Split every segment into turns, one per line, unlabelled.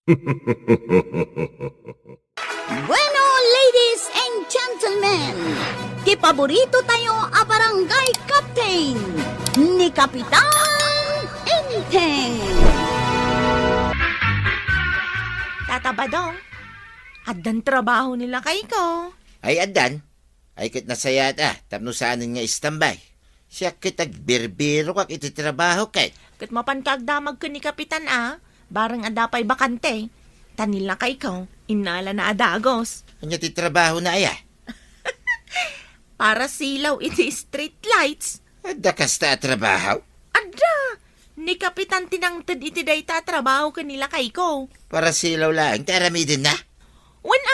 Bueno, ladies and gentlemen, kipaborito tayo a barangay captain ni Kapitan Enteng.
Tatabadong, addan trabaho nila kay ko.
Ay, adan. Ay, kit nasayat tapno saan nga istambay. Siya kitag birbiro kak ititrabaho kay.
Kat mapankagdamag ko ni Kapitan barang adapay bakante. Tanil na kay ko, inala na adagos.
Anya titrabaho na aya.
Para silaw iti street lights.
Ada kasta trabaho.
Ada! Ni Kapitan tinangtad iti day tatrabaho kanila kay ko.
Para silaw lang, tarami din na.
Wan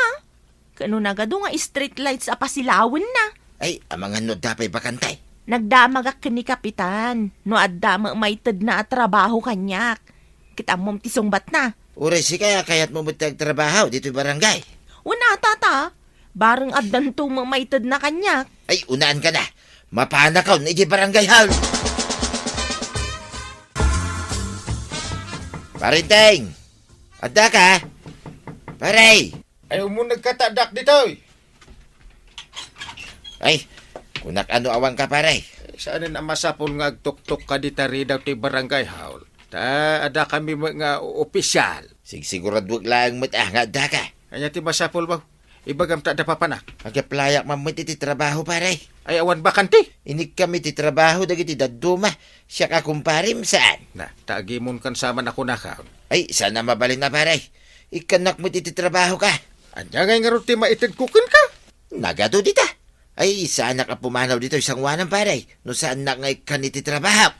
kano nagado nga street lights apasilawan na.
Ay, amang ano dapay bakantay.
Nagdamagak ni Kapitan. No addama maitad na trabaho kanyak. Kita mong tisungbat na.
Uray si kaya kaya't mo trabaho dito barangay.
Una tata, barang addan to mamaitad na kanyak.
Ay, unaan ka na. Mapana ka, hindi barangay hall. Parinteng! Adda ka? Paray!
Ayaw mo nagkatadak dito.
Ay, kunak ano awang ka paray.
Saan na masapol nga agtok-tok ka dita rin daw ti barangay hall. Ta, ada kami mga opisyal.
Sigurado lang mo nga adda ka.
Kanya ti masapol ba? Ibagam ta da papanak.
Magaplayak mamit iti trabaho paray.
Ay awan bakanti.
Inig kami ti trabaho dagiti daduma. Siya ka kumparim saan?
Na, taagimon kan sama na kunakaw.
Ay, sana mabalin na paray. Ikanak mo ti trabaho ka.
Anya ngay nga ruti maitid kukin ka.
Nagado dita. Ay, sana ka pumanaw dito isang wanang paray. No saan na ngay kaniti trabaho.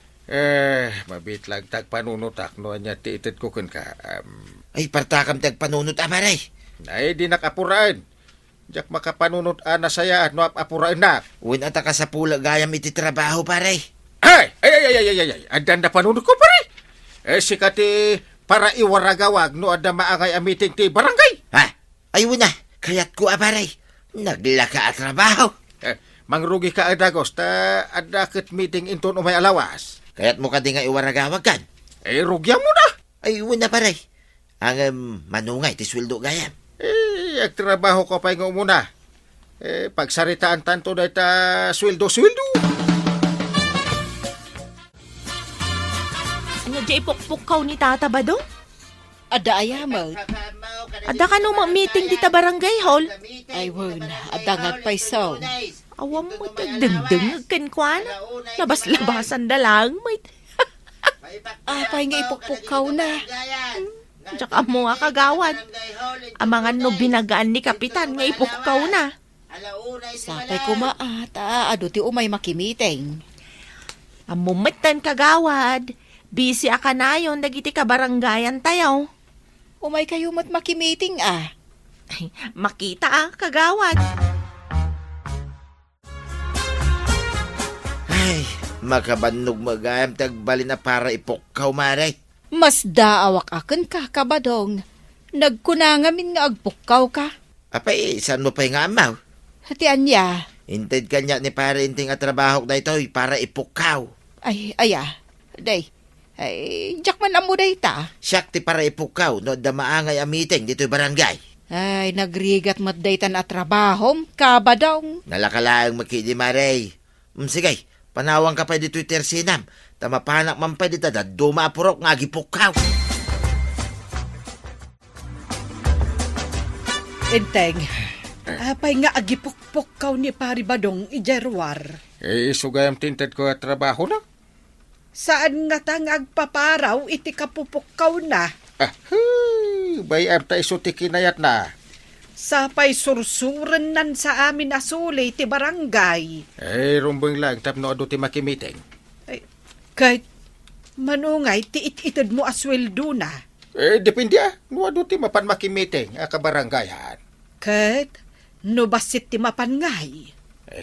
Mabitlag tag panunutak no anya ti itid kukin ka.
Ay, partakam tagpanunot paray.
Ay, di nakapurain. Diyak makapanunot na saya at no apurain na.
Uwin ata ka sa pula gayam iti trabaho paray.
Ay! Andan na panunod ko pare. Sikati para iwaragawag no ada maangay a meeting ti barangay.
Ha? Ay, na. Kayat ko paray. Naglaka at trabaho.
Mangrugi ka adagos ta adakit meeting inton umay alawas.
Kayat mo ka di nga iwaragawag kan.
Rugya mo na.
Ay, na paray. Ang manungay ti sweldo gayam.
Agtrabaho ko pa yung umuna. Pagsaritaan tanto na ita sweldo.
Ano di ipukpukaw ni Tata Badong?
Ada ayamal.
Ada ka nung meeting dita barangay hall?
Ay, wala. Ada ngagpaisaw.
Awam mo tagdengdeng kan kwan. Labas-labasan da lang. May...
Apay nga ipukpukaw na.
Tsaka mo nga kagawad. Ang mga no binagaan ni Kapitan nga ipukkaw na.
Sapay ko maata. Ado ti umay makimiting.
Ang mumatan kagawad. Busy aka na yun. Dagiti kabarangayan tayo.
Umay kayo mat makimiting
Ay, makita kagawad.
Ay, makabanog magayam tagbali na para ipukkaw maray.
Mas daawak akin ka, kabadong. Nagkunangamin nga agpukaw ka.
Apay, saan mo pa nga amaw?
Hati anya.
Intid kanya ni para inting at trabaho na ito para ipukkaw.
Ay, Day. Ay, jak man amo day ta.
Siyak ti para ipukkaw no da maangay a meeting dito barangay.
Ay, nagrigat mat day tan at trabahom, kabadong.
Nalakalaang makidi maray. Sige, panawang ka pa dito tersinam. Tamapanak man pa dito da dumapurok nga gipukkaw.
Enteng, apay nga agipukpukaw ni Pari Badong ijerwar.
Sugayam tinted ko at trabaho na.
Saan nga tang agpaparaw iti kapupukaw na?
Bayam ta isuti kinayat na.
Sapay sursuren nan sa amin asuli ti barangay.
Rumbong lang tapno ado ti makimiting.
Kahit manungay ti ititid mo asweldo na.
Depende no ado ti mapan makimiting kabaranggayan.
Kahit no basit ti mapangay.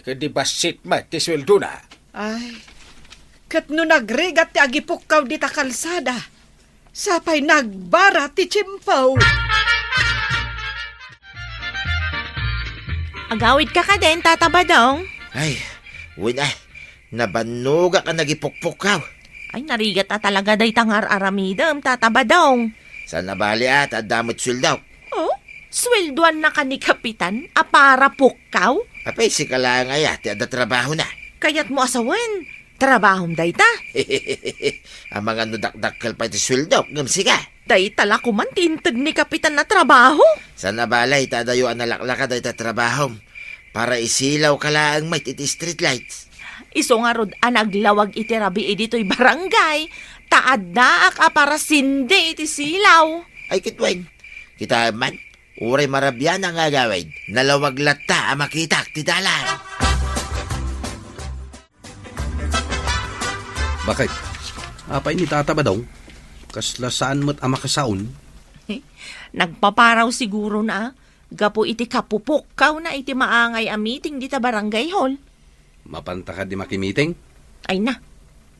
Kadi basit mat ti sweldo na.
Ay, kat no nagregat ti agipukaw di ta kalsada. Sapay nagbara ti tsimpaw.
Agawid ka din, Tata Badong.
Ay, wala. Nabanuga ka nagipukpukaw.
Ay, narigat na talaga day tangar aramidam, Tata Badong.
Sa nabali at damot sweldaw.
Oh, sweldoan na ka ni Kapitan, para pukkaw?
Apay, si kalang ay ti ada trabaho na.
Kayat mo asawan, trabahom dayta.
Ang mga nudakdakkel pa iti sweldaw, ngamsi ka.
Dayta la kuman tintad ni Kapitan na trabaho.
Sa nabalay, tadayo ang nalaklaka day ta trabaho. Para isilaw ka lang may iti street lights.
Iso nga rod anaglawag iti rabi dito'y barangay. Taaddaak para sindi iti silaw.
Ay kitweng, kita man, uray marabyan ang agawid. Nalawag lata ang makita ti dalan.
Bakit? Apay ni Tata ba daw? Kasla saan mo't ama kasaon?
Nagpaparaw siguro na. Gapo iti kapupukkaw na iti maangay a meeting dita barangay hall.
Mapanta ka di makimiting?
Ay na,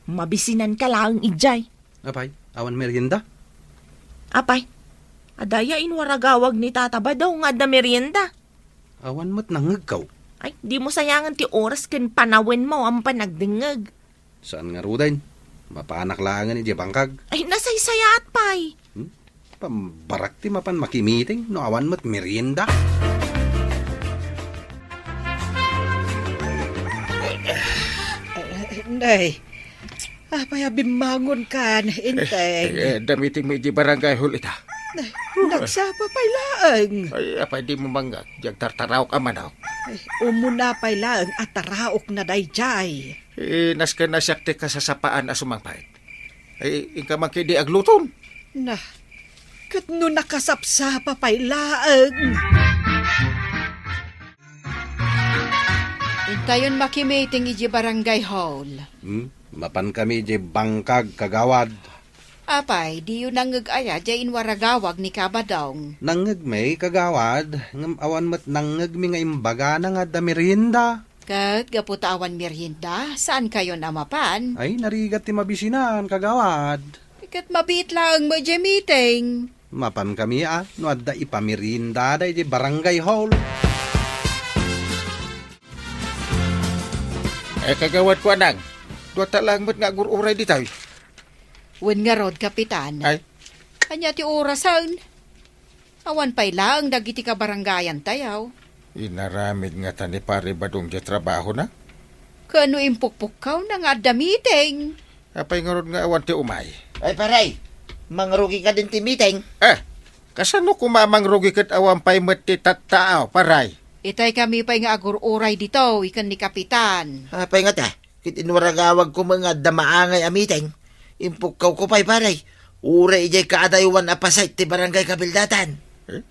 mabisinan ka lang ijay.
Apay, awan merienda?
Apay, adaya inwaragawag ni Tata ba daw nga da merienda.
Awan mo't nangagkaw.
Ay, di mo sayangan ti oras ken panawin mo ang panagdingag.
Saan nga rudain? Mapanak laangan ni Jebangkag.
Ay, nasaysayat pay.
Pambarak ti mapan makimiting no awan mo't merienda.
Nay, apay bimangon ka na inteng.
Damiting mo iti barangay hall ita.
Nagsapa pa'y laang.
Ay, apay di mo manggag. Diag tartaraw ka man daw.
Umuna pa'y laang at taraok na dayjay.
Nasken na siyakti ka sa sapaan asumangpait. Ay, ika man kidi agluton.
Na, kat no nakasapsapa pa'y laang.
Intayon makimiting iji barangay hall.
Mapan kami Jebangkag kagawad.
Apay, di yun nangag-aya di inwaragawag ni Kabadong.
Nangag may kagawad. Ngam awan mo't nangag mi nga imbaga na nga da merienda.
Kat gaputawan merienda, saan kayo namapan?
Ay, narigat ti mabisinan kagawad.
Kat mabit lang mo iji meeting.
Mapan kami no adda ipamerinda da iti barangay hall.
Kagawad ko anang. Dua talang mo't nga agururay di tayo.
Wen nga rod, Kapitan.
Ay,
Kanya ti orasan. Awan pa'y lang dagiti ka barangayan tayaw.
inaramid nga tani pare badong di trabaho na.
Kano impukpukaw na nga da meeting.
Apay nga ron nga awan ti umay.
Ay paray, mangrugi ka din ti meeting.
Kasano kumamang rugi kat awan pa'y mat ti tattaaw, paray?
Itay kami pa'y nga agur-uray dito, ikan ni Kapitan.
Apay nga ta, kit inwaragawag ko mga damaangay a meeting. Impukaw ko pa'y paray. Uray ijay kaadaywan apasay ti barangay kabildatan.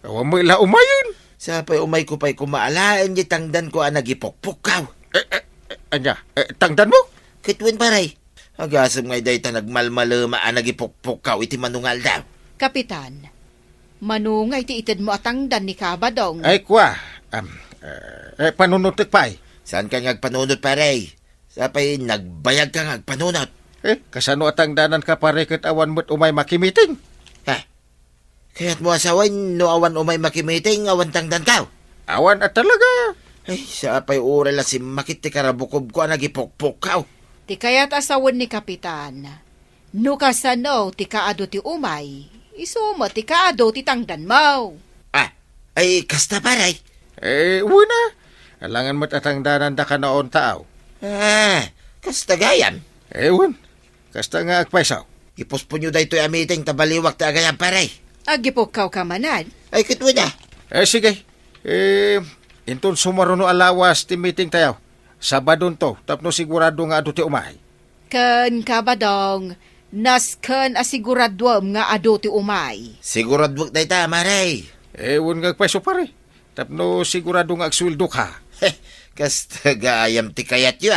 Awan mo ila umayon.
Sa pa'y umay ko pa'y kumaalaan di tangdan ko ang nagipukpukaw.
Anya, tangdan mo?
Kitwin paray. Agasam ngay day ta nagmalmalama ang nagipukpukaw iti manungal daw.
Kapitan, manungay ti itid mo atangdan ni Kabadong.
Ay kwa, panunutik pa'y.
Saan ka ngagpanunot paray? Sa pa'y nagbayag ka ngagpanunot.
Kasano atang danan ka pare kat awan mo't umay makimiting?
Ha? Kaya't mo asawan no awan umay makimiting awan tangdan ka.
Awan at talaga.
Ay, sa pa'y ura la si makit ti karabukob ko ang nagipukpukaw.
Ti kaya't asawan ni Kapitan. No kasano ti kaado ti umay. Isumo ti kaado ti tangdan mo.
Ay, kasta paray.
Una. Alangan mo't atang danan da ka naon taaw.
Kasta gayam.
Ewan. Kasta nga agpaisaw.
Ipuspo nyo da ito'y amiting tabaliwak ta agayam paray.
Agipukaw ka manan.
Ay, kitwin na.
Sige. Inton sumaruno alawas ti meeting tayo. Sabadon to. Tapno sigurado nga ado ti umay.
Ken Kabadong, nasken asiguradwam nga ado ti umay.
Siguradwak da ita, maray.
Ewan nga agpaisaw pare. Tapno sigurado nga agswildo ka.
Kasta gayam ti kayat yu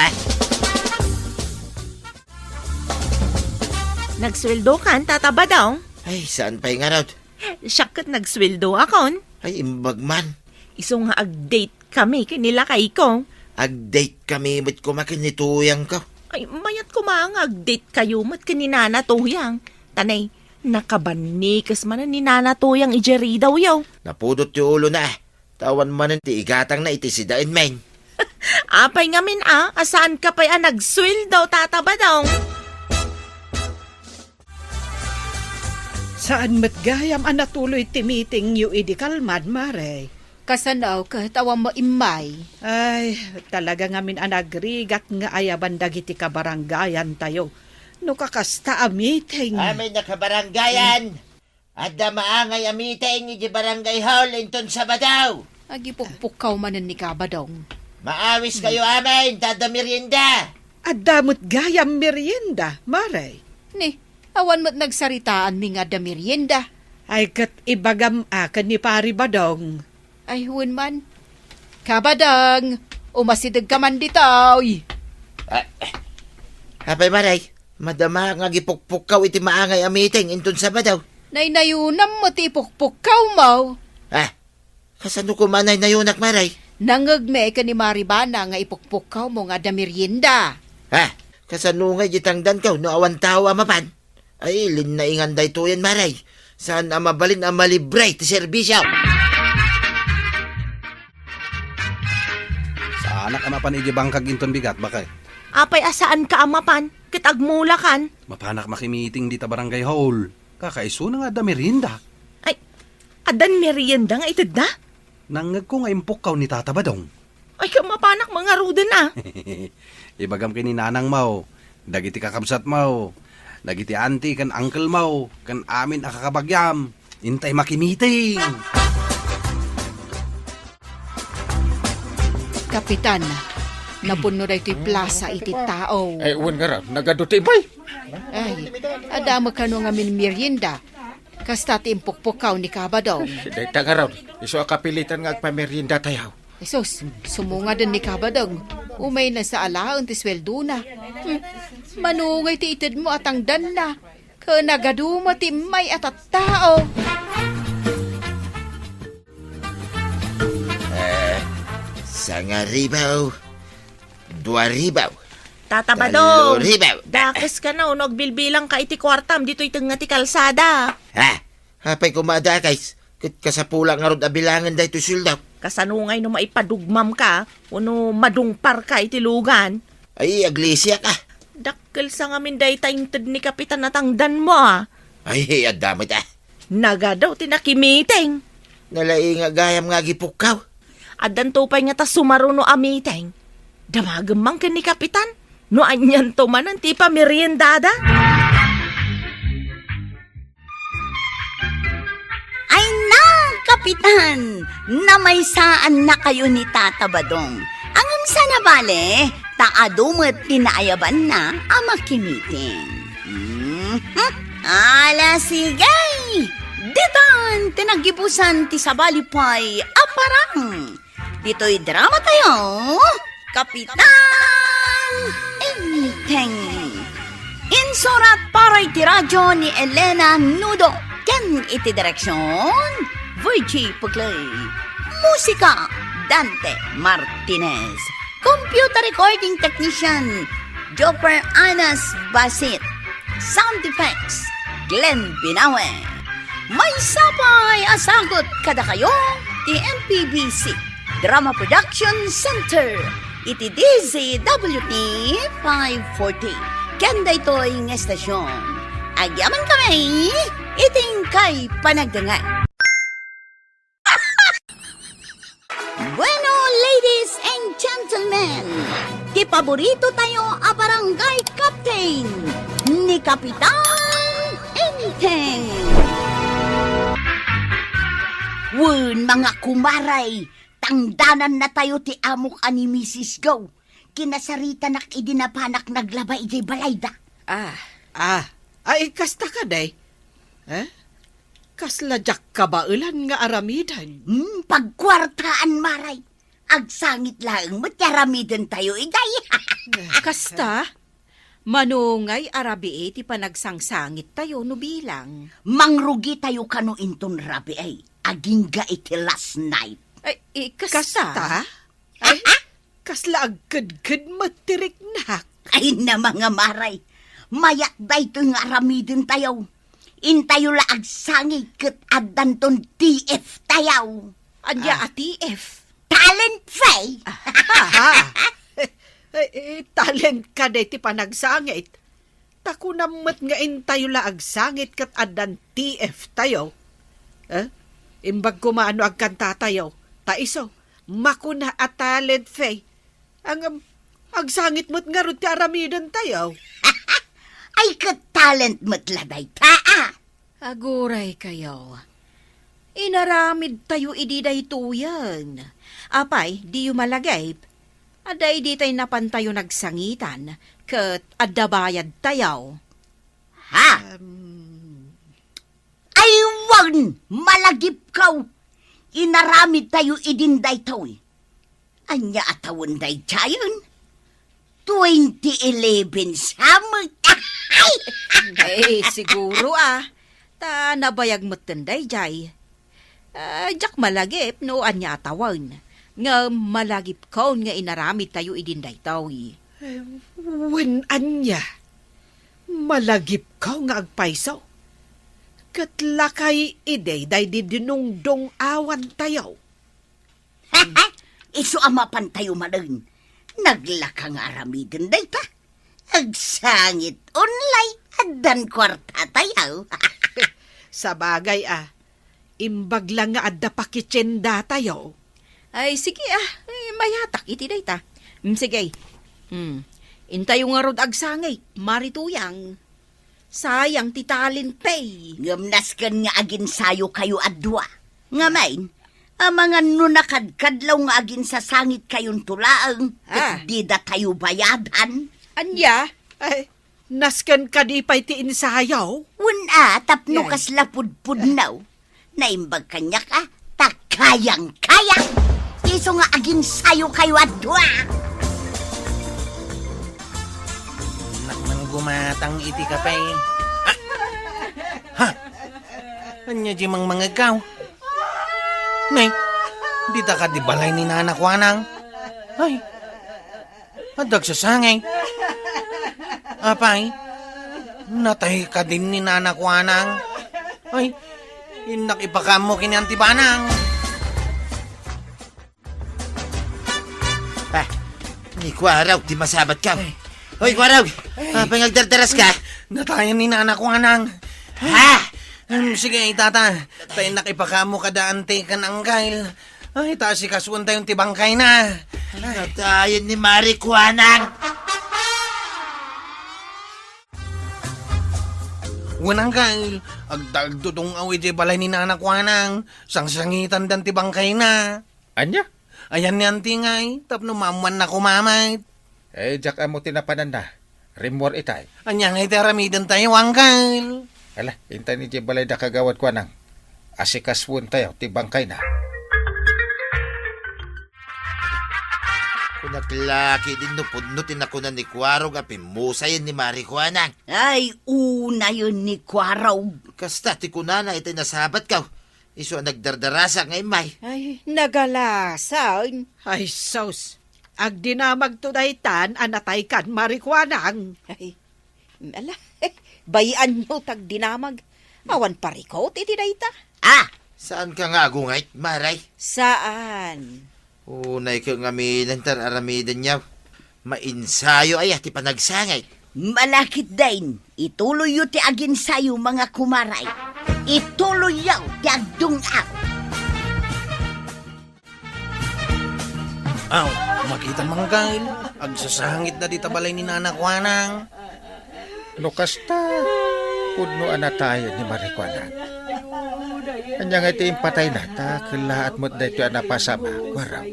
Nagsweldo kan, Tata ba daw?
Ay, saan pa'y nga raw?
Siyakat nagsweldo akon.
Ay, imbagman.
Iso nga ag-date kami kanila kay ko.
Ag-date kami mo't kumakinituyang ko.
Ay, mayat ko mga ag-date kayo mat kaninana tuyang. Tanay, nakabanikas man ni nana tuyang ijeri daw yaw.
Napudot yung ulo na. Tawan man ti igatang na iti si dain men.
Apay ngamin asaan ka pa'y nagsweldo, Tata ba daw?
Saan matgayam ang natuloy ti meeting yu idi kalmad, Maray?
Kasanaw kat awang maimay.
Ay, talaga ngamin anagrigat nga ayaban dagiti kabaranggayan tayo. No kakasta a meeting.
Amin na kabaranggayan. At maangay a meeting iti barangay hall inton Sabadaw.
Agipukpukaw manan ni Kabadong.
Maawis kayo amin, tada merienda.
At damot gayam merienda, Maray.
Ni, awan mo't nagsaritaan mi nga da merienda.
Ay kat ibagam akan ni Pari Badong.
Ay huwin man. Kabadong, umasidag ka man ditoy.
Apay Maray, madama nga gipukpukaw iti maangay a meeting inton Sabadaw.
Naynayunam mo ti ipukpukaw mo.
Kasano ko manay na yunak Maray?
Nangagme ka ni Maribana nga ipukpukaw mo nga da merienda.
Kasano nga gitangdan kaw no awan tao amapan? Ay, lin na inganday to yan Maray. Saan amabalin ang malibre ti serbisyo?
Sa anak amapan iji bangkag inton bigat, bakay?
Apay asaan ka amapan? Kitagmula kan?
Mapanak makimiting di ta barangay hall. Kakaiso na nga da merienda.
Ay, adan merienda nga itid na?
Nangag ko nga impukaw ni Tata Badong.
Ay, kamapanak mga rudan ah.
Ibagam kini nanang mau, dagiti kakabsat mau, dagiti auntie kan uncle mau, kan amin akakabagyam. Intay makimiting.
Kapitan, napuno da ito'y plaza iti tao.
Ay, uwan nga raw, nagaduti bay.
Ay, adama ka no nga min merienda. Kasta ti impukpukaw ni Kabadong.
Dahita nga raw, iso akapilitan nga agpamerienda tayaw.
Isos, sumunga din ni Kabadong. Umay na sa alaang ti sweldo na. Manungay ti itid mo at ang dan na. Kanagado ti may at tao.
Sanga ribaw, dua ribaw,
Tata Badong,
talo ribaw.
dakes ka na unog bilbilang ka iti kwartam dito itong nga ti kalsada.
Hapay kumada guys. Kit kasapula nga rod abilangan da ito sildaw.
Kasanungay no maipadugmam ka, uno madungpar ka iti lugan.
Ay, aglisya ka.
Dakkel sa ngamin day taintad ni Kapitan natangdan mo ah.
Ay, adamit
Naga daw tinakimiting.
Nalai nga gayam nga gipukaw.
Adan to pa'y nga ta sumaruno a meeting. Damagamang ka ni Kapitan. No anyan to man ang tipa meriendada.
Ay na, Kapitan! Namaysaan na kayo ni Tata Badong. Ang sa nabale, taadumot tinaayaban na ang makimiting. Ala sigay! Ditan, tinagibusan ti sabalipay aparang. Dito'y drama tayo, Kapitan Enteng. Insurat para iti radyo ni Elena Nudo. Ken iti direksyon, Virgie Puglay. Musika, Dante Martinez. Computer recording technician, Joper Anas Basit. Sound effects, Glenn Binawe. May sapay asagot kada kayo, ti MPBC Drama Production Center. Iti DZWT 540. Kenda ito'y ng estasyon. Agyaman kami, iting kay panagdangan. Bueno, ladies and gentlemen, ti paborito tayo a barangay captain ni Kapitan Enteng. Wun, mga kumaray, tangdanan na tayo ti amok ani Mrs. Go. Kinasarita nak idinapanak naglaba iti balayda.
Ay kasta ka day. Kasladyak ka ba ulan nga aramidan?
Pagkwartaan maray. Agsangit lang matyaramidan tayo iday.
Kasta, manungay arabi ti panagsangsangit tayo no bilang.
Mangrugi tayo kano inton rabi ay. Agingga iti last night.
Ay, kasta?
Ay, kasla agkad-kad matirik nak.
Ay na mga maray. Mayat da ito nga aramidin tayo. Intayo la agsangit kat adanton TF tayaw.
Anya TF.
Talent fay.
Talent ka day ti panagsangit. Tako namat nga intayo laag sangit kat adan TF tayo. Imbag kumaano ag kanta tayo. Taiso, makuna at talent fay. Ang agsangit mo't nga ron ti aramidan tayo.
Ay ka-talent mo't laday ta.
Aguray kayo. Inaramid tayo ididay tuyan. Apay, di yu malagay. Aday di tayo napantayo nagsangitan, kat adabayad tayo.
Ha? Ay wag malagip kaw. Inaramid tayo idinday taw. Anya atawon day chayon. 2011 samot.
Siguro ta nabayag mo't tanday jay. Jak malagip no anya atawan. Nga malagip kaon nga inaramid tayo idinday taw.
When anya, malagip ka nga agpaisaw. Katlakay ide, day di dinungdong awan tayo.
Iso amapan tayo malun. Naglakang aramidin day ta. Agsangit online adan kwarta tayo.
Sa bagay imbag lang nga adda pakitsenda tayo.
Ay, sige mayatak iti day ta. Sige. Intayo nga rod agsangay, marituyang. Sayang ti talent pay.
Ngamnas kan nga agin sayo kayo adwa. Nga main, ang mga nunakadkadlaw nga agin sa sangit kayong tulaang. Di da tayo bayadan.
Anya?
Ay, naskan ka di pa'y ti insayaw?
Una, tapno kas lapud-pudnaw. Naimbag kanya ka, takayang-kaya. Iso nga agin sayo kayo adwa.
Nakman gumatang iti kapay. Ha? Anya di mang mangagaw? Nay, di ta ka di balay ni nanak wanang? Ay, adag sa sangay. Apay, natay ka din ni nanak wanang. Ay, inakipakam mo kini antibanang.
Ni Kwaraw, di masabat ka. Hoy, Kwaraw, pangagdardaras ka.
Natayan ni nanak wanang.
Ha?
Sige, tata. Tayo nakipakamo kada ante kan angkail. Ay, taas si kasuan tayong tibangkay na.
Natayan ni Mari Kwanang.
Wanang kail, agdagdudong awi di balay ni nanak wanang. Sangsangitan dan tibangkay na.
Anya?
Ayan ni anti ngay, tapno mamuan na kumamay.
Jak amo tinapanan na. Rimor itay.
Anya ngay teramidan tayo, wangkail.
Ala, intay ni balay da kagawad ko nang. Asikaswon tayo, tibangkay na.
Kung naglaki din no pudnutin ako na ni Kwaraw nga pimusayan ni Mari Kwanang.
Ay, una yun ni Kwaraw.
Kasta, ti kunana ito'y nasabat ka. Iso ang nagdardarasa ngay may.
Ay, nagalasan.
Ay, sos. Ag dinamag tudaytan, anatay kan marikwanang.
Ay, ala, bayan mo tag dinamag. Awan parikot, iti dayta.
Saan ka nga gungay, Maray?
Saan?
Unay ka nga minantar aramidan niya. Mainsayo ay ti panagsangay.
Malakit din. Ituloy yu ti agin sayo mga kumaray. Ituloy yaw ti agdungaw.
Aw, makita mga kail. Agsasangit na di tabalay ni nanak wanang.
Lukasta, pudno anatayan ni Marikwana. Anya nga iti impatay na, takilaat mo't na ito anapasama, Kwaraw.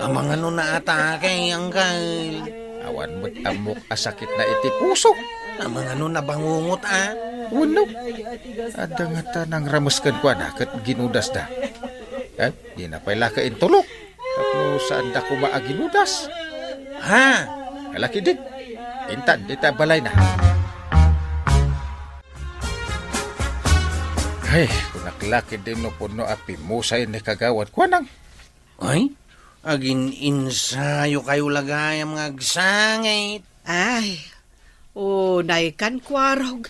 Ang mga na atake, ang kail.
Awan mo't amok asakit na iti puso.
Ang mga na bangungot
Uno, ada nga tanang ramuskan ko na, kat ginudas da. At di na pala ka intulok. Tapno saan da kuma ginudas.
Ha?
Alaki din. Intan, di ta balay na. Ay, kung naklaki din no puno api musay ni kagawad ko nang.
Ay, agin insayo kayo lagay ang mga agsangit.
Ay, unay kan Kwaraw.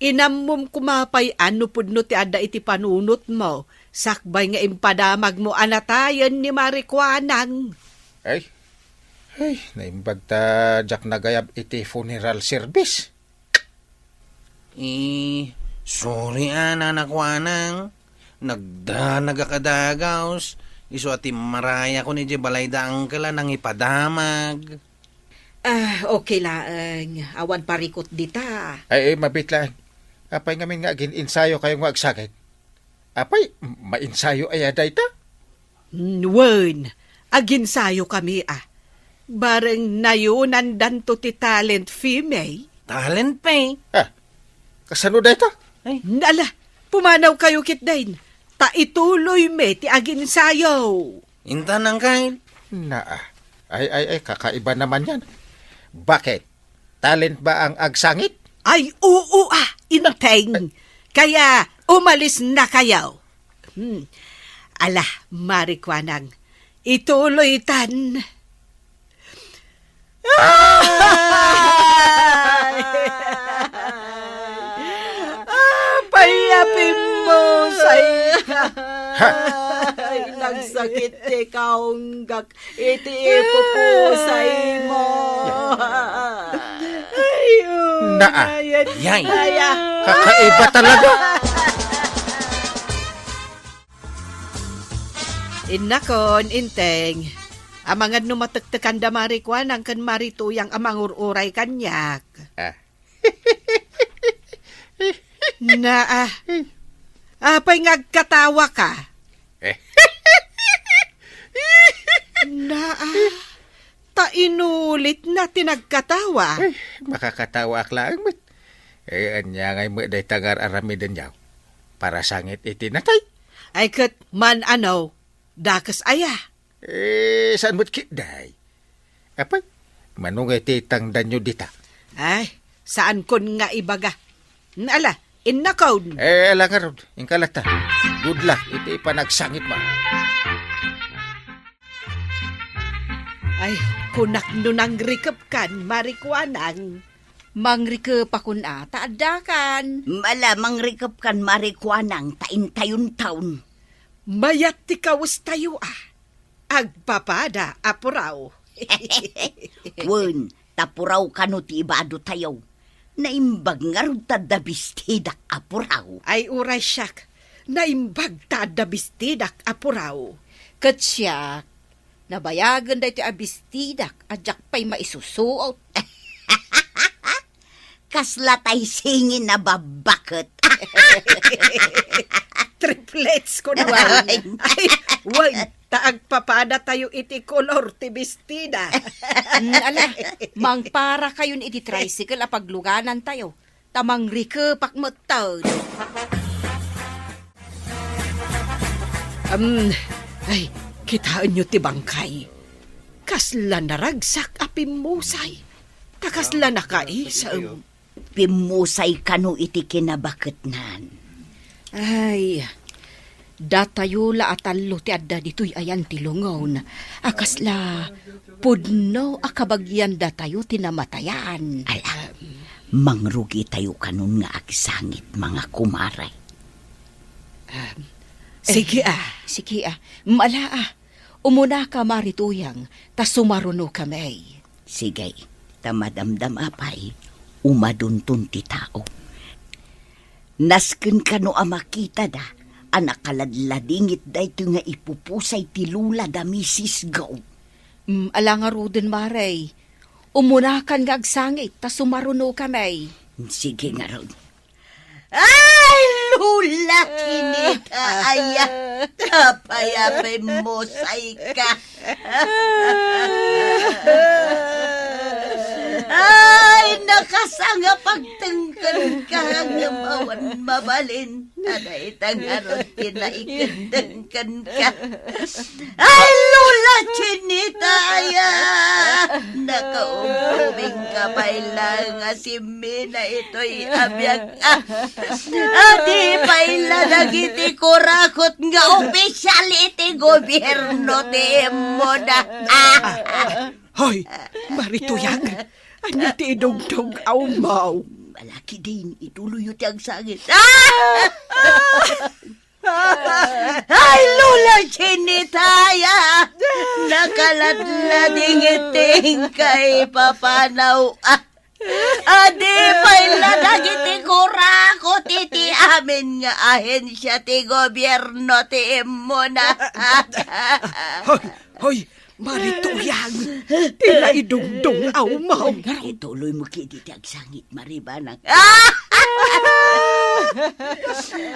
Inamom kumapay ano pudno ti ada iti panunot mo. Sakbay nga impadamag mo anatayan ni Marikwanang.
Ay, naimbag ta jak nagayab iti funeral service.
Sorry nanak Wanang. Nagakadagaws. Iso ati maraya ko ni balayda angkala nang ipadamag.
Okay lang. Awan parikot dita.
Ay, mabitlang. Apay ngamin nga gin-insayo kayong magsakit. Apay, mainsayo ay aday ta?
Wen, aginsayo kami Bareng nayunan danto ti talent female.
Talent pa eh.
Kasano day ta?
Nala, pumanaw kayo kitdain. Ta ituloy me ti aginsayo.
Inta nang kail.
Ay, kakaiba naman yan. Bakit? Talent ba ang agsangit?
Ay, oo inteng. Kaya, umalis na kayo. Ala, Marikwanang, ituloy tan. Payapin mo ay nagsakit ti kaunggak iti ipupusay mo.
Yay.
Kakaiba talaga.
Inakon, inteng. Amangad numatektekan da Marikwanang kan marituyang amang ururay kanyak. Apay ngagkatawa ka? Ta inulit na tinagkatawa.
Makakatawa ak lang. Anya ngay mo day tagar aramidan yaw. Para sangit itinatay.
Ay kat man dakas aya.
Saan mo't kitday? Apay, manungay titang danyo dita.
Ay, saan kon nga ibaga? Ala, innakaw.
Alang nga ron, inkalata. Good luck, iti ipanagsangit mo.
Ay, kunak nunang rikap kan, Marikwanang.
Mangrike pa kun taadakan.
Malamang rikap kan Marikwanang taintayon taon.
Mayat ti kawas tayo Agpapada, apuraw.
Wen, tapuraw kano ti ibado tayo. Naimbag nga ron tadabistidak apuraw.
Ay uray siyak, naimbag tadabistidak apuraw.
Katsyak, nabayagan da iti abistidak, adyak pa'y maisusuot.
Kaslatay singin na babakot.
Triplets ko naman. Ay, wag, taagpapada tayo iti kolor ti bestida.
Ala, mangpara kayon iti tricycle apagluganan tayo. Tamang rike pakmutod.
Ay, kitaan nyo ti bangkay. Kasla naragsak apimusay. Takasla nakaisam.
Pimusay kano iti kinabaketnan.
Ay, datayo la atalo ti adda dito'y ayan ti lungaw. Akasla, pudno akabagyan datayo tinamatayan.
Alam, mangrugi tayo kanon nga agsangit mga kumaray.
Sige
Sige mala umuna ka marituyang, tas sumaruno kami.
Sige, tamadamdam apay, umaduntun ti tao. Nasken kano makita da, anak kaladladingit da ito nga ipupusay ti lula da Mrs. Go.
Ala nga ruden maray, umunakan nga agsangit, tas sumaruno kami.
Sige nga ron. Ay, lula, kinita, aya, kapayapay mo, say ka. Ay, nakasanga pagtangkan ka nga mawan mabalin. Aday tangaron tinaikandangkan ka. Ay, lula, chinita, aya. Nakaumubing ka pailang si Mina ito'y abiyag. Adi paila nagiti kurakot nga opisyal iti gobyerno ti mo na.
Hoy, marituyang. Anya ti idugtog aumaw.
Malaki din, ituloy yung tiyang sangit. Ay, lula, chinitaya! Nakaladlading iting kay papanaw. Adi pala dagiti kura ko titi amin nga ahensya ti gobyerno ti imo na.
Hoy, Marituyang, tila idungdong aw mo.
Ituloy mo kiti ti agsangit maribanang.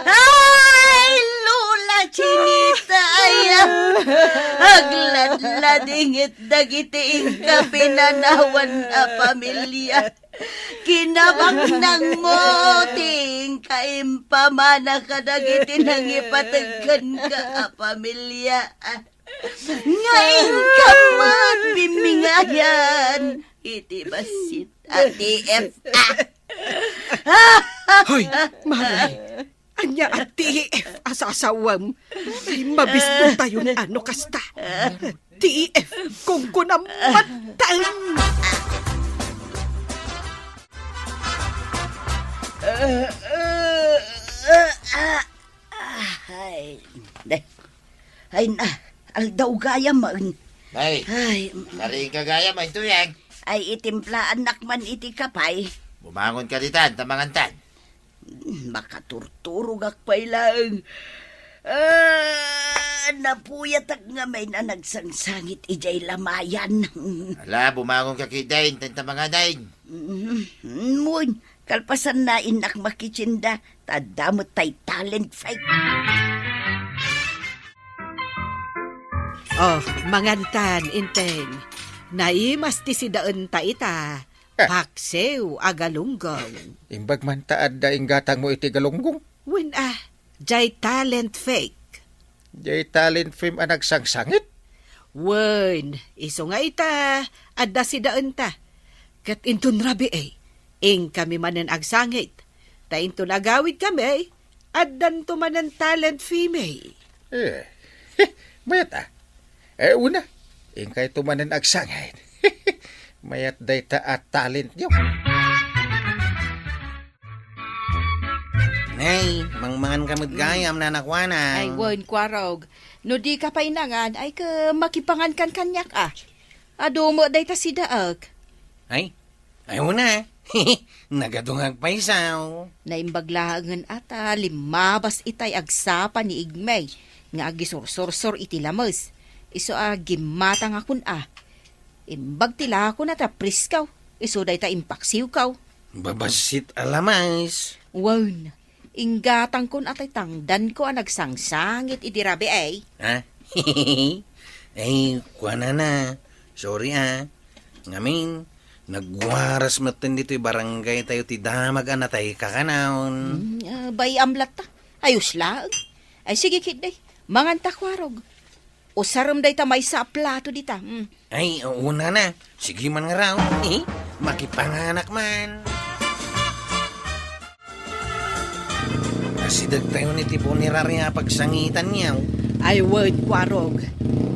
Ay, Lula Chinita aya. Agladladingit dagiti ingka pinanawan a pamilya. Kinabang nang mo ting kaimpamana ka dagiti nang ipatagkan ka a pamilya. Ngayon ka magbimingayan. Iti basit at TF.
Hoy, Maray, anya at TF asasawam. Ay mabisto tayo na ano kasta. TF kung kunamatan.
Ay na, aldaw gaya man.
Ay,
Ay,
saring kagaya mo ito yan.
ay itimplaan nakman iti kapay.
Bumangon ka ditan, tamangantan.
Makaturturog akpay lang. Napuyat ak nga may na nagsangsangit ijay lamayan.
Ala, bumangon ka kidain, tamangandain.
Mun, kalpasan na inak makichinda, tadamot tay talent fight.
Oh, mangantan, inteng. Naimas ti si daan ta ita. Paksew agalunggong.
Imbag man taad da gatang mo iti galunggong.
When jay talent fake.
Jay talent film ang nagsangsangit.
Wen, iso nga ita, adda si daan ta. Kat intun rabi ing kami manen agsangit. Ta intun agawid kami, addan to manen talent female.
Mayat una, ingkay tumanan agsangit. Mayat day ta at talent nyo.
Nay, mangmangan kamot gayam na nakwana.
Ay, wan, kwarog. No di ka pa inangan, ay ka makipangan kan kanyak Ado mo day ta si daag.
Ay, ayaw na. Nagadungag pa isaw.
Naimbaglahangan ata, limabas itay agsapa ni Igmay. Nga agisursor iti lamas. Iso gimatang akon Imbag tila ako na ta priskaw. Iso day ta impaksiw kaw.
Babasit alamais.
Wan, inggatang kon atay tangdan ko nagsangsangit iti rabi
Ha? Ay, kuwana na. Sorry Ngamin, nagwaras matan dito barangay tayo ti damag anatay kakanaon.
Bay amlat ta. Ayos lang. Ay sige kid day. Manganta kwarog. Usaram day ta may sa plato dita.
Ay, una na. Sige man nga raw. Makipanganak man. Asidag tayo ni tipo ni Raria pagsangitan niya.
Ay word kwarog.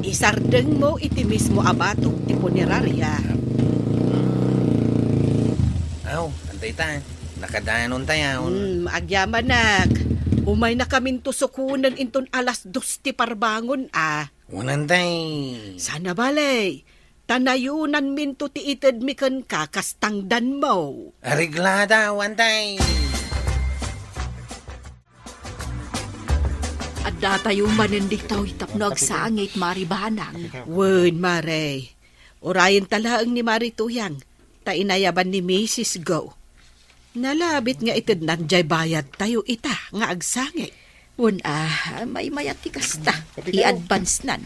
Isardeng mo iti mismo abatok ti puneraria.
Aw, antay ta. Nakadanon tayo.
Agyamanak. Umay na kaming tusukunan inton alas 2 ti parbangon
Unantay.
Sana balay. Tanayunan minto ti ited mikan kakastangdan mo.
Ariglada, wantay.
At datayo manindig tayo itapno agsangit maribanang.
Wen, Mare. Orayan talaang ni Marituyang. Ta inayaban ni Mrs. Go. Nalabit nga ited nanjay bayad tayo ita nga agsangit.
Wan may mayati kasta. I-advance nan.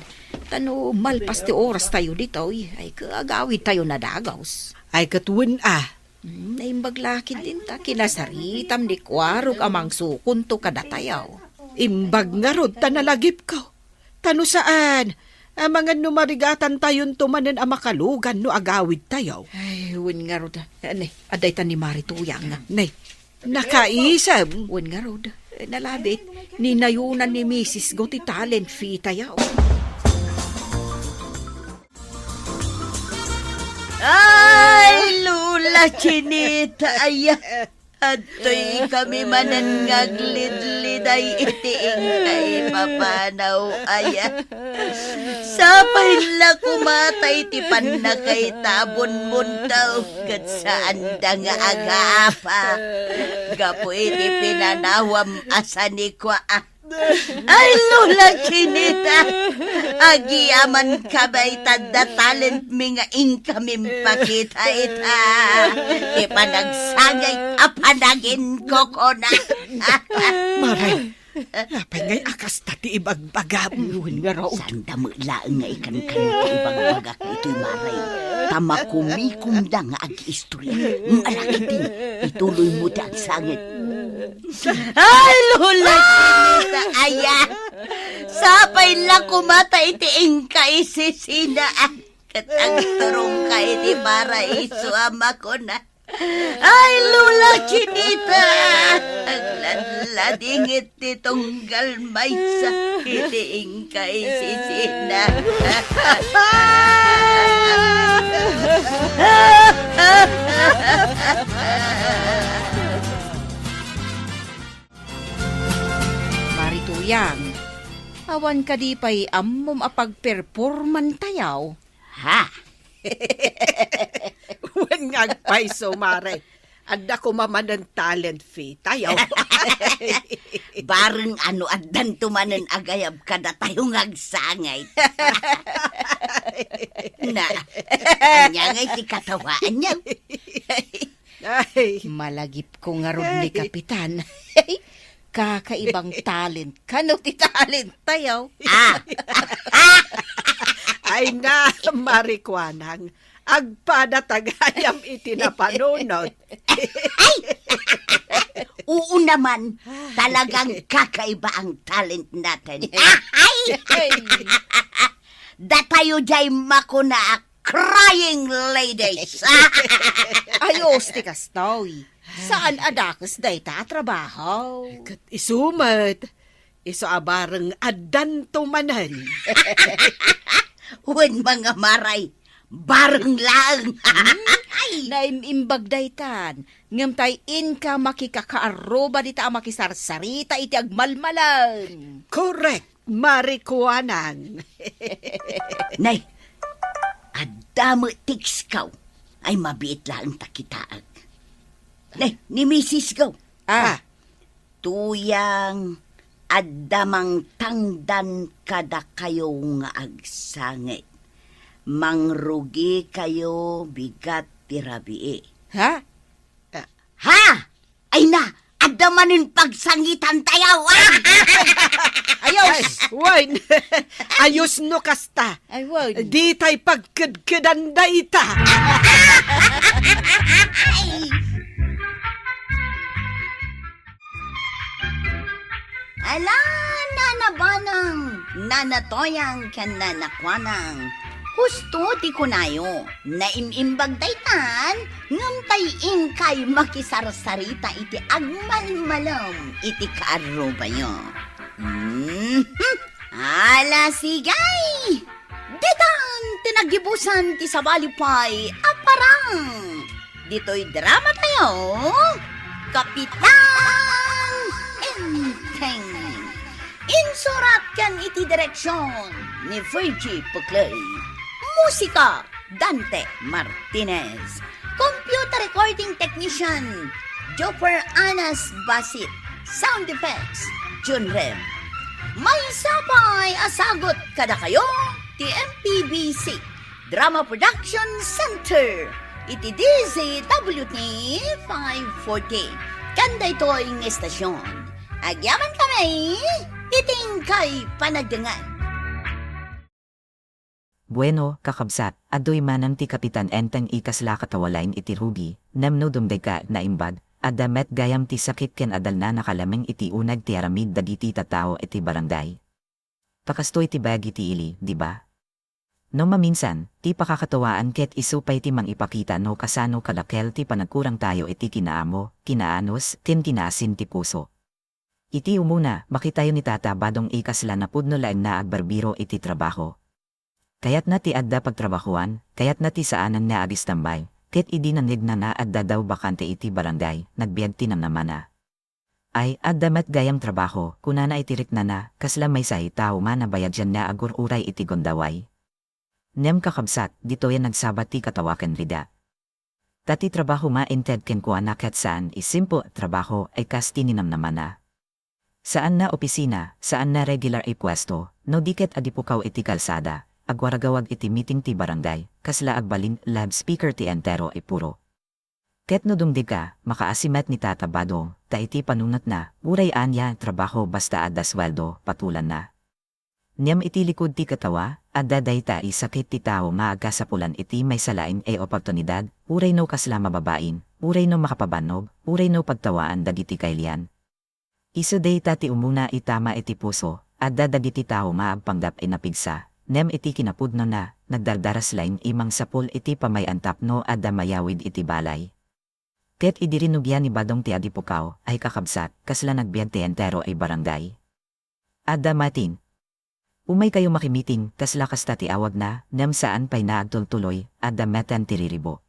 Tano malpas ti oras tayo dito. Ay kaagawid tayo na dagaws.
Ay katwen
Naimbaglakid din ta kinasaritam ni kwarog amang sukun to kadatayaw.
Imbag nga rod tanalagip ko. Tano saan? Mga numarigatan tayon tumanen ang makalugan no agawid tayo.
Ay, wan nga rod. Aday ta ni Marituyang na.
Nay, nakaisam.
Wan nga rod. Nalabit, ninayunan ni Mrs. Goti talent fee tayaw.
Ay, Lula Chinita aya. Ato'y kami manan ngaglid-lid day itiing kay papanaw aya. Sapay la kumatay ti pan na kay tabon muntaw kat saan da nga agaapa. Gapo iti pinanawam asa ni kwa. Ay lula kinita. Agiyaman kabay tadda talent mi nga inkamim pakita ita. Ipanagsagay apanagin ko ko na.
Maray, napay ngay akas tati ibagbagam.
Yun nga raw. Sanda mo laang nga ikan ibang baga ka ito'y maray. Tama kumikumda nga ag-istorya. Malakitin, ituloy mo ti ang sangit. Ay, lula, sinita, aya. Sapay lang kumata itiing ka isisina. Kat ang turong ka iti para isuama ko na. Ay, lula, chinita. Ang ladingit ti tunggal may sa itiing ka isisina.
Marituyang, awan ka di pa'y ammom apag-performan tayaw.
Ha?
Wan nga agpaiso, Maray. Adda ko maman ng talent fee. Tayo.
Bareng ano at dantumanan agayab kada tayong agsangay. Na, anya ngay ti katawaan niya.
Ay,
Malagip ko nga ron ni Kapitan. Kakaibang talent. Kano ti talent tayaw?
ay na, Marikwanang. Agpada tagayam iti na panunod.
Oo naman, talagang kakaiba ang talent natin. Ay! Datayo jay makuna crying ladies.
Ayos ti kastoy. Saan adakas day ta trabaho?
Kat isumat. Iso abarang adanto manan.
Wen mga maray, bareng lang.
Naimimbag daytan. Ngam tay in ka makikakaaroba di ta makisarsarita iti agmalmalan.
Correct, Marikwanang.
Nay, adamo tiks kaw ay mabiit lang takitaag. Nay, ni Mrs. Gaw. Tuyang addamang tangdan kada kayo nga agsangit. Mangrugi kayo bigat tirabii.
Ha?
Ha? Ay na! Addamanin pagsangitan tayaw!
Ayos!
Wine, ayos no kasta.
Ay, wag.
Di tay pagkadkadan da ita.
Ala, nanabanang, nanatoyang kan nanakwanang. Husto ti kunayo, naimimbag daytan, ngamtay ingkay makisarsarita iti agmalmalam iti kaaruba nyo. Ala sigay! Ditan, tinagibusan ti sabalipay, aparang. Dito'y drama tayo, Kapitan Enteng. Insurat kan iti direksyon ni Virgie Puclay. Musika, Dante Martinez. Computer recording technician, Jopper Anas Basit. Sound effects, Jun Rem. May sapay asagot kada kayo, TMPBC Drama Production Center. Iti DZWT 540. Kanda ito'y estasyon. Agyaman kami, iting kay panagdangan.
Bueno, kakabsat, adoy manang ti Kapitan Enteng ikasla katawalain iti Ruby, namno dumday ka na imbag, adamet gayam ti sakit ken adal na nakalameng iti unag ti aramid dagiti tatao iti barangay. Pakastoy ti bagi ti ili, di ba? No maminsan, ti pakakatawaan ket isupay ti mang ipakita no kasano kalakel ti panagkurang tayo iti kinaamo, kinaanos, tinasin ti puso. Iti umuna, makitayo ni tata badong ikasla na pudno laeng na agbarbiro iti trabaho. Kayat na ti adda pagtrabahuan, kayat na ti saanan na agistambay, ket idi nanig na adda daw bakante iti barangay, nagbiag tinam naman na. Ay, addamat gayam trabaho, kunana itirik na kasla may sahi tao man nabayad dyan na agur uray iti gondaway. Nem kakabsat, dito yan nagsabat ti katawakan rida. Tati trabaho ma inted ken kuana kat saan isimpo trabaho ay kastininam naman na. Saan na opisina, saan na regular ay pwesto, no diket adipukaw iti kalsada, agwaragawag iti meeting ti barangay, kasla agbalin lab speaker ti entero ay puro. Ket no dumdig ka, makaasimet ni Tata Badong, ta iti panunat na, uray anya trabaho basta adda sweldo, patulan na. Niyam iti likod ti katawa, adda dayta isakit ti tao maaga sa pulan iti may salain ay oportunidad, uray no kasla mababain, uray no makapabanog, uray no pagtawaan dagiti kailian. Iso dayta ti umuna itama iti puso, adda dagiti tao maagpanggap ay napigsa, nem iti kinapudno na, nagdardaras lain imang sapul iti pamayantap no adda mayawid iti balay. Ket idirinugyan ni Badong ti adipukaw, ay kakabsat, kasla nagbiag ti entero ay barangay. Adda matin. Umay kayo makimiting, kasla kasta ti awag na, nem saan pa'y naagtultuloy, adda metan ti riribo.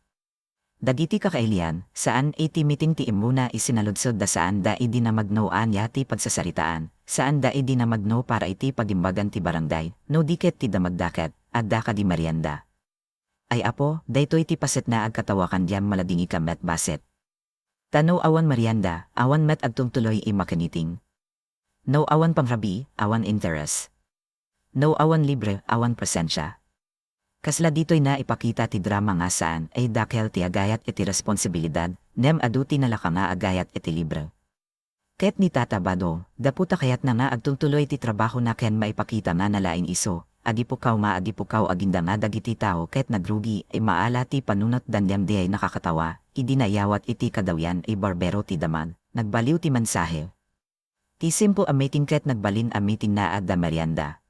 Dagiti kakailian, saan iti meeting ti imuna isinaludsod da saan da idi na magnoan yati pagsasaritaan, saan da idi na magno para iti pagimbagan ti barangay, no diket ti damagdaket, adda ka di merienda. Ay apo, daytoy ti paset na agkatawakan diyam maladingi ka met baset. Tano awan merienda, awan met agtungtuloy i makaniting. No awan pangrabi, awan interest. No awan libre, awan presensya. Kasla dito'y na ipakita ti drama nga saan ay dakel ti agayat iti responsibilidad, nem aduti na laka nga agayat iti libre. Ket ni Tata Badong, daputa kayat na nga agtungtuloy ti trabaho na ken maipakita nga nalain iso, agipukaw aginda nga dagiti tao ket nagrugi ay maala ti panunot dandyam di ay nakakatawa, idinayawat iti kadawyan ay barbero ti damag, nagbaliw ti mensahe. Ti simpo amiting ket nagbalin amiting na adda merienda.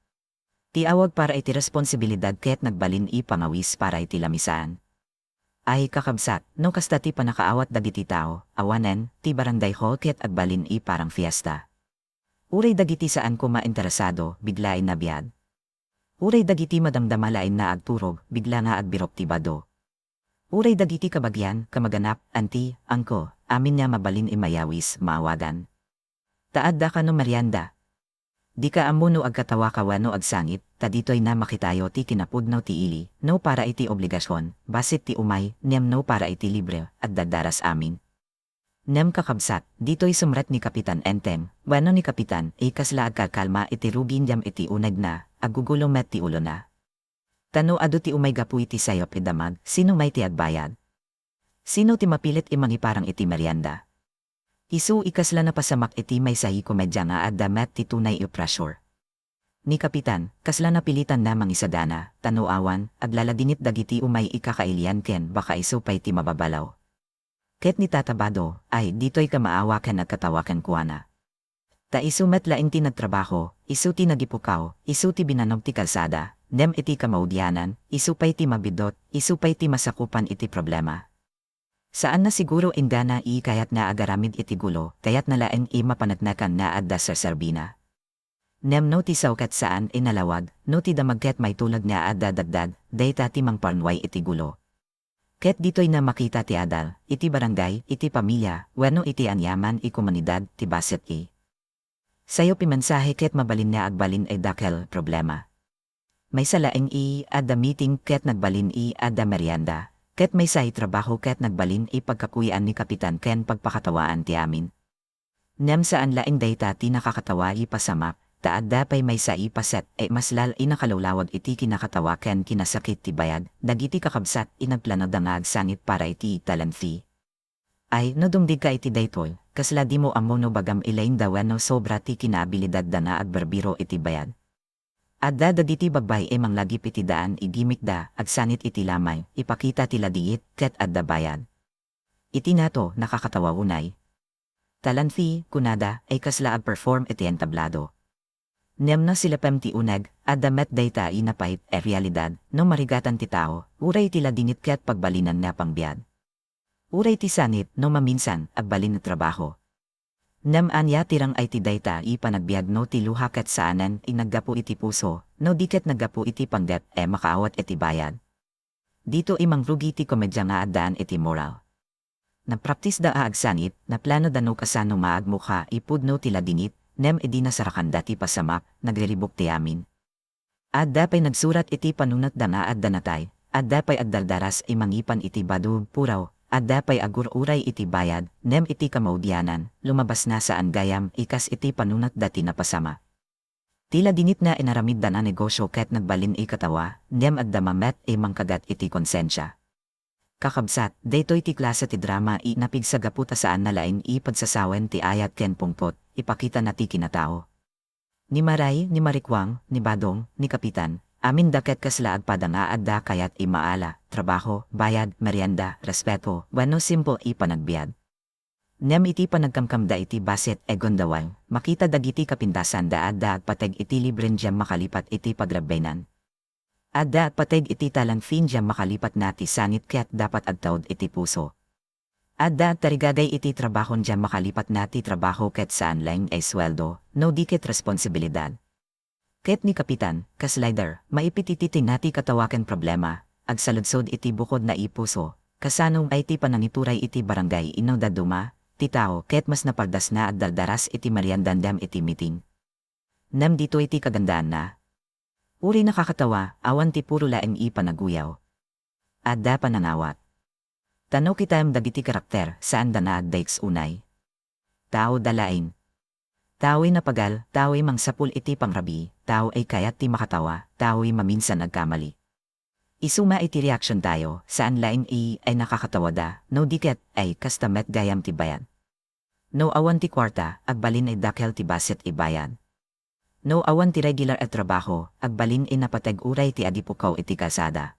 Ti awag para iti responsibilidad ket nagbalin i pangawis para iti lamisaan. Ay kakabsat, no kasta ti panakaawat dagiti tao, awanen, ti barangay hall ket agbalin i parang fiesta. Uray dagiti saan ko mainteresado, biglain na biyad. Uray dagiti madamdamalain na agturog, bigla nga agbirok ti bado. Uray dagiti kabagyan, kamaganap, anti, angko, amin niya mabalin imayawis, maawagan. Taadda ka no merienda. Di ka amuno agkatawa ka wano agsangit, ta dito'y na makitayo ti kinapudnaw ti ili, no para iti obligasyon, basit ti umay, niyam no para iti libre, at dadaras amin. Nem kakabsat, dito'y sumret ni Kapitan Entem, wano ni Kapitan, kasla agkakalma iti rugin jam iti unag na, agugulo met ti ulo na. Tano adu ti umay gapu iti sayop idamag, sino may ti agbayad? Sino ti mapilit imang iparang iti merienda? Isu ikasla na pasamak iti may sahi komedya nga adda met ti tunay pressure. Ni Kapitan, kasla na pilitan namang isadana, tano awan, aglaladinit dagiti umay ikakailian ken baka isu pay ti mababalaw. Ket ni Tata Bado, ay dito'y kamaawa ken nagkatawakan kuana. Ta isu met laing ti nagtrabaho, isu ti nagipukaw, isu ti binanog ti kalsada, nem iti kamaudyanan, isu pay ti mabidot, isu pay ti masakupan iti problema. Saan na siguro indana kayat na agaramid iti gulo, kayat na laeng mapanagnakan na adda sa serbina. Nem no ti saukat saan inalawag, no ti damagket may tulag na adda dagdag, dayta ti mangparnway iti gulo. Ket dito'y na makita ti adal, iti barangay, iti pamilya, wano iti anyaman i komunidad, ti baset Sayo pimensahe ket mabalin na agbalin ay dakel problema. May salaeng adda meeting ket nagbalin adda merienda. Ket may sahi trabaho ket nagbalin pagkakuyan ni Kapitan ken pagpakatawaan ti amin. Nem saan laing dayta ti nakakatawa pasamak, taadda pay may sa paset maslal nakalawlawag iti kinakatawa ken kinasakit ti bayad, dagiti kakabsat inagplano da nga agsangit para iti talanfi. Ay no dumdig ka iti daytoy, kasla di mo amono bagam ilain dawan no sobra ti kinabilidad da nga agbarbiro iti bayad. Adda dagiti bagbay manglagip iti daan igimik da, agsanit iti lamay, ipakita ti ladiit, ket adda bayad. Iti nato, nakakatawa unay. Talanfi, kunada, ay kasla perform iti entablado. Nem na sila pem ti unag, adda met dayta inapait realidad, no marigatan ti tao, uray ti ladinit ket pagbalinan na pangbiyad. Uray ti sanit, no maminsan, agbalin na trabaho. Nem anya tirang ay ti dayta panagbiag no ti luha ket saanan naggapu iti puso, no diket naggapu iti panggep makaawat iti bayad. Dito imang rugi ti komedya nga addaan iti moral. Napraptis da aagsangit, na plano da no kasano maagmukha ipudno tila dinit, nem edi nasarakan dati pasamak, naglilibok ti amin. At dapay nagsurat iti panunat da nga at danatay, at dapay agdaldaras ay mangipan iti badu puraw, at dapay agur-uray iti bayad, nem iti kamaudyanan, lumabas na saan gayam ikas iti panunat dati napasama. Tila dinit na inaramid da na negosyo ket nagbalin ikatawa, nem at damamet ay mangkagat iti konsensya. Kakabsat, daytoy ti klase ti drama napigsagaputa saan nalain ipagsasawen ti ayat ken pungpot, ipakita na ti kinatao. Ni Maray, ni Marikwang, ni Badong, ni Kapitan, amin daket kasla agpadanga adda kayat imaala, trabaho, bayad, merienda, respeto, wano simple ipanagbiad. Nem iti panagkamkamda iti baset e gondawal, makita dagiti kapintasan da adda agpateg iti libren jam makalipat iti pagrabbenan. Adda agpateg iti talang fin jam makalipat nati sangit ket dapat agtawd iti puso. Adda tarigagay iti trabahon jam makalipat nati trabaho ket saan lang ay sweldo, no di ket responsibilidad. Ket ni Kapitan, kaslider, maipitititing nati katawaken problema, agsaludsod iti bukod na ipuso, kasanong ay ti panangituray iti barangay inaw daduma, ti tao ket mas napagdas na agdaldaras iti mariandandam iti meeting. Nam dito iti kagandaan na. Uri nakakatawa, awan ti puro laeng ipanaguyaw. Adda panangawat. Tanaw kitam dagiti karakter saan da na agdaiks unay. Tao dalain. Tao'y napagal, tao'y mangsapul iti pangrabi, tao ay kayat ti makatawa, tao'y maminsan nagkamali. Isuma iti reaction tayo, saan lain ay nakakatawa da, no diket ay kastamet gayam ti bayan. No awan ti kwarta, agbalin ay dakel ti baset ibayan. No awan ti regular at trabaho, agbalin ay napateg uray ti adipukaw iti kalsada.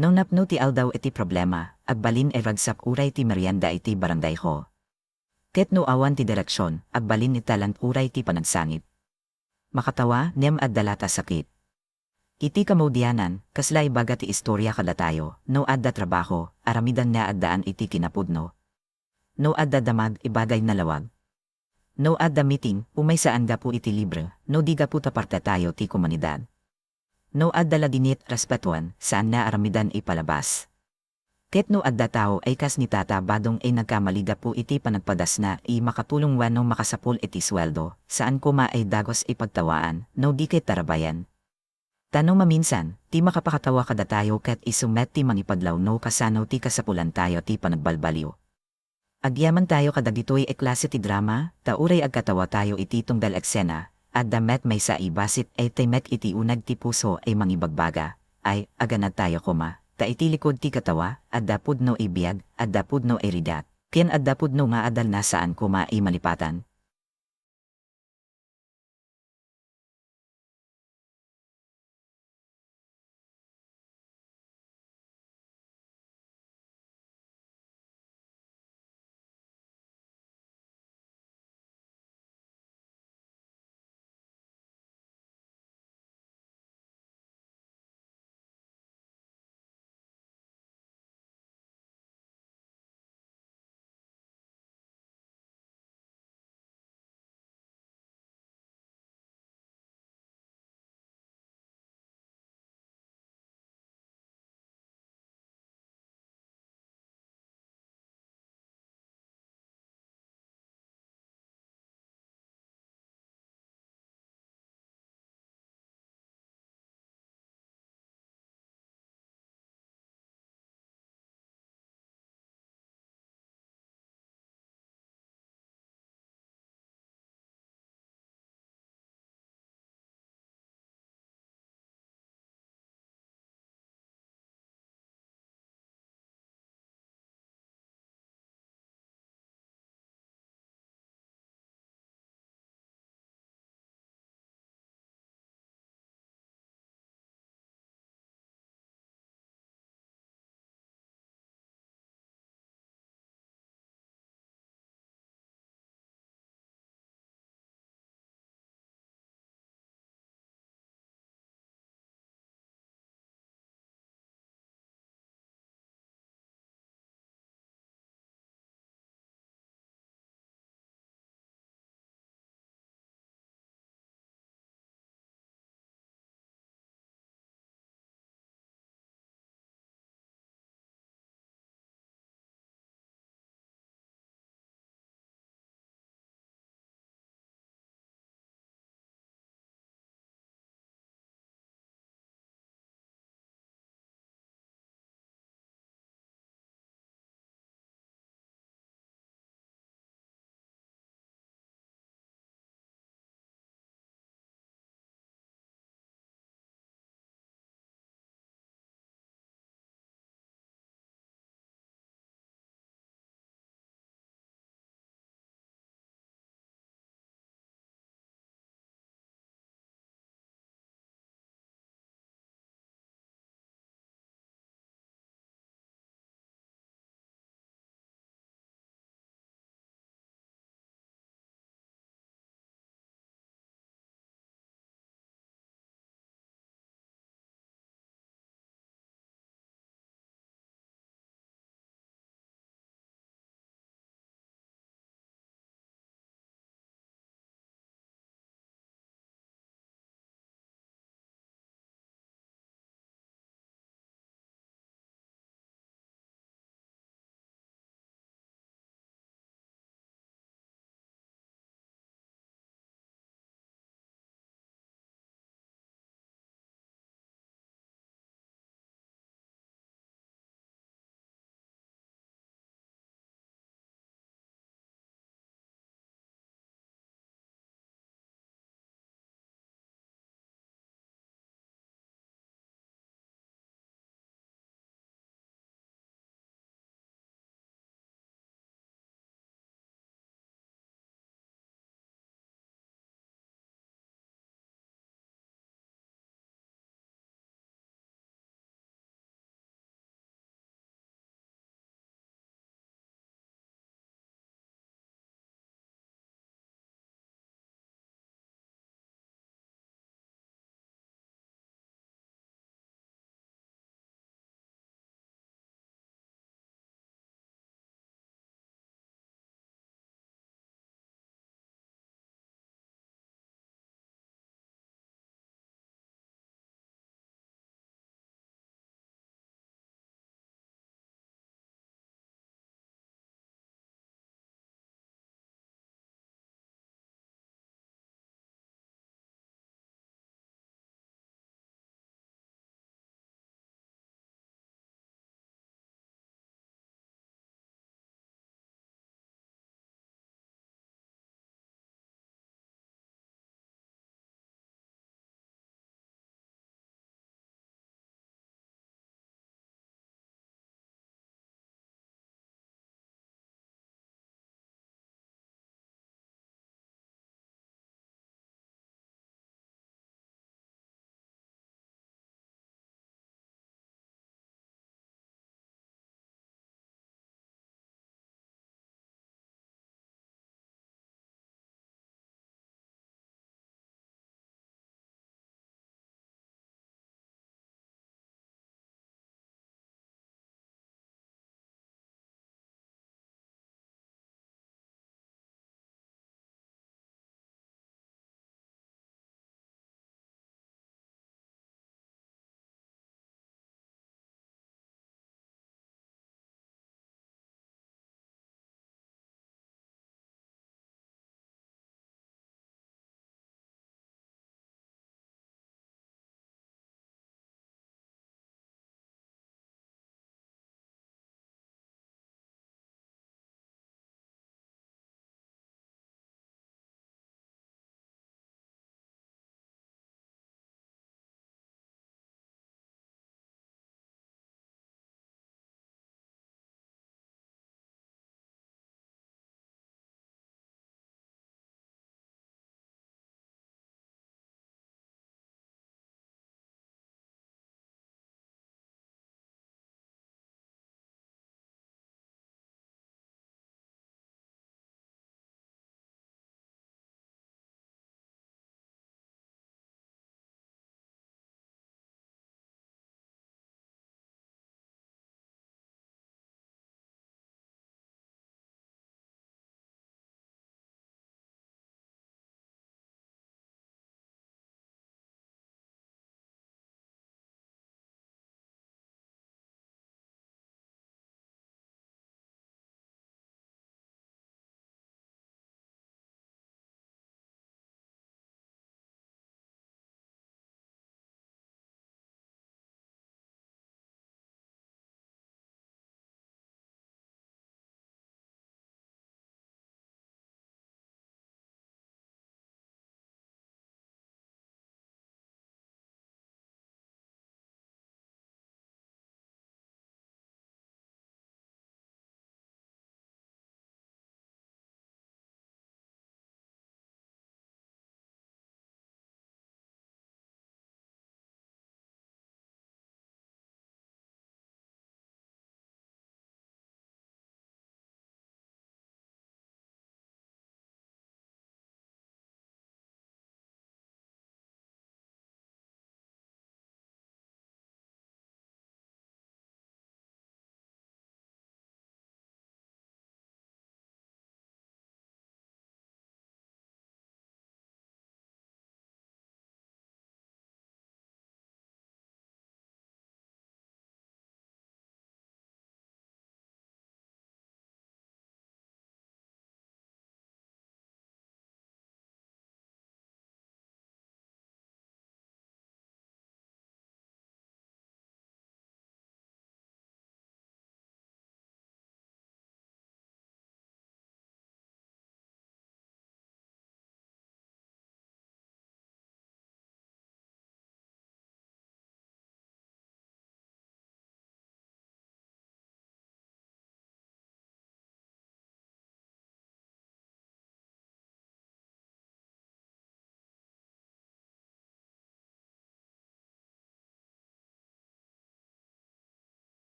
No napno ti aldaw iti problema, agbalin ay ragsak uray ti merienda iti barangay ho. Ket no awan ti direksyon, agbalin ni talant uray ti panagsangit. Makatawa, nem addalata sakit. Iti kamaudyanan, kasla ibaga ti istorya kada tayo, no adda trabaho, aramidan na addaan iti kinapudno. No adda damag, ibagay na lawag. No adda meeting, umay saan gapu iti libre, no di gapu taparte tayo ti komunidad. No adda ladinit respetuan, saan na aramidan ipalabas. Ket no adda tao ay kas ni Tata Badong ay nagkamali gapu iti panagpadas na makatulong wano makasapul iti sweldo, saan kuma ay dagos ipagtawaan, no di ket tarabayan. Tanong maminsan, ti makapakatawa kada tayo ket isumet ti mangipaglaw no kasano ti kasapulan tayo ti panagbalbaliw. Agyaman tayo kada ditoy e klase ti drama, tauray agkatawa tayo iti tunggal eksena, at damet may sa ibasit ay temet iti unag ti puso ay mangibagbaga, ay aganad tayo kuma, ta iti likod ti katawa, at dapud no ibiyag, at dapud no iridat, ken at dapud no nga adal na saan kuma ay malipatan.